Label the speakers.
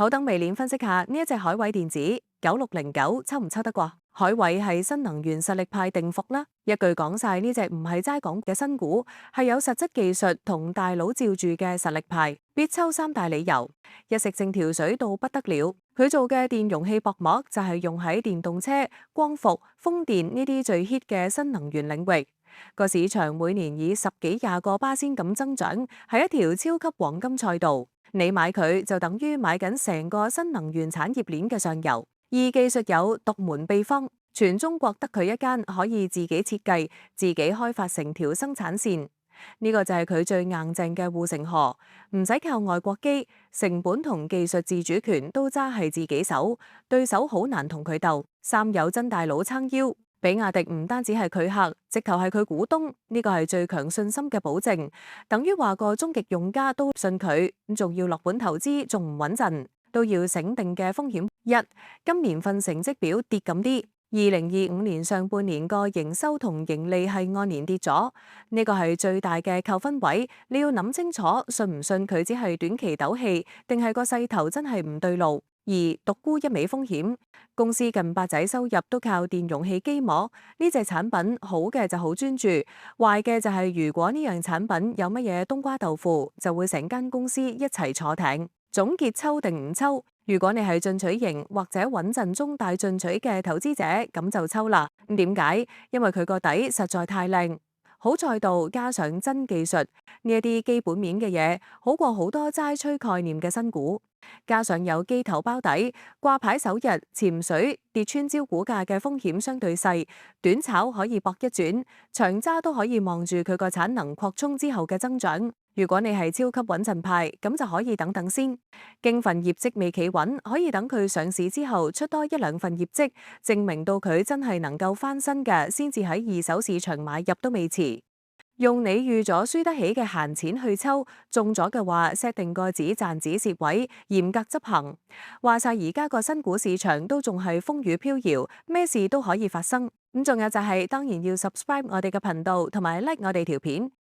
Speaker 1: 好，等微鏈分析下呢一隻海偉電子9609抽唔抽得過？海偉係新能源實力派定伏啦，一句講晒呢隻唔係齋講嘅新股，係有實質技術同大佬照住嘅實力派，必抽三大理由。一食正條水到不得了，佢做嘅電容器薄膜就係用喺電動車、光伏、風電呢啲最 hit 嘅新能源領域。個市場每年以十幾廿個巴仙咁增長，係一條超級黃金賽道。你買佢就等於買緊成個新能源產業鏈嘅上游。而技術有獨門秘方，全中國得佢一間可以自己設計、自己開發成條生產線。呢個就係佢最硬淨嘅護城河，唔使靠外國機，成本同技術自主權都揸係自己手，對手好難同佢鬥。三有真大佬撐腰。比亞迪唔單止係佢客，直頭係佢股東，呢個係最強信心嘅保證，等於話個終極用家都信佢，咁仲要落本投資，仲唔穩陣，都要醒定嘅風險。一，今年份成績表跌咁啲，2025年上半年個營收同盈利係按年跌咗，呢個係最大嘅扣分位，你要諗清楚，信唔信佢只係短期鬥氣，定係個勢頭真係唔對路。而獨沽一味風險，公司近八仔收入都靠電容器機膜，呢隻產品好嘅就好專注，壞嘅就係如果呢樣產品有乜嘢冬瓜豆腐，就會成間公司一齊坐艇。總結抽定唔抽？如果你係進取型或者穩陣中大進取嘅投資者，咁就抽啦。咁點解？因為佢個底實在太靚。好賽道加上真技術，呢一啲基本面嘅嘢，好過好多齋吹概念嘅新股。加上有機頭包底，掛牌首日潛水跌穿招股價嘅風險相對細，短炒可以搏一轉，長揸都可以望住佢個產能擴充之後嘅增長。如果你係超級穩陣派，咁就可以等等先。經份業績未企穩，可以等佢上市之後出多一兩份業績，證明到佢真係能夠翻身嘅，先至喺二手市場買入都未遲。用你預咗輸得起嘅閒錢去抽，中咗嘅話 set 定個止賺止蝕位，嚴格執行。話晒而家個新股市場都仲係風雨飄搖，咩事都可以發生。咁仲有就係當然要 subscribe 我哋嘅頻道同埋 like 我哋條片。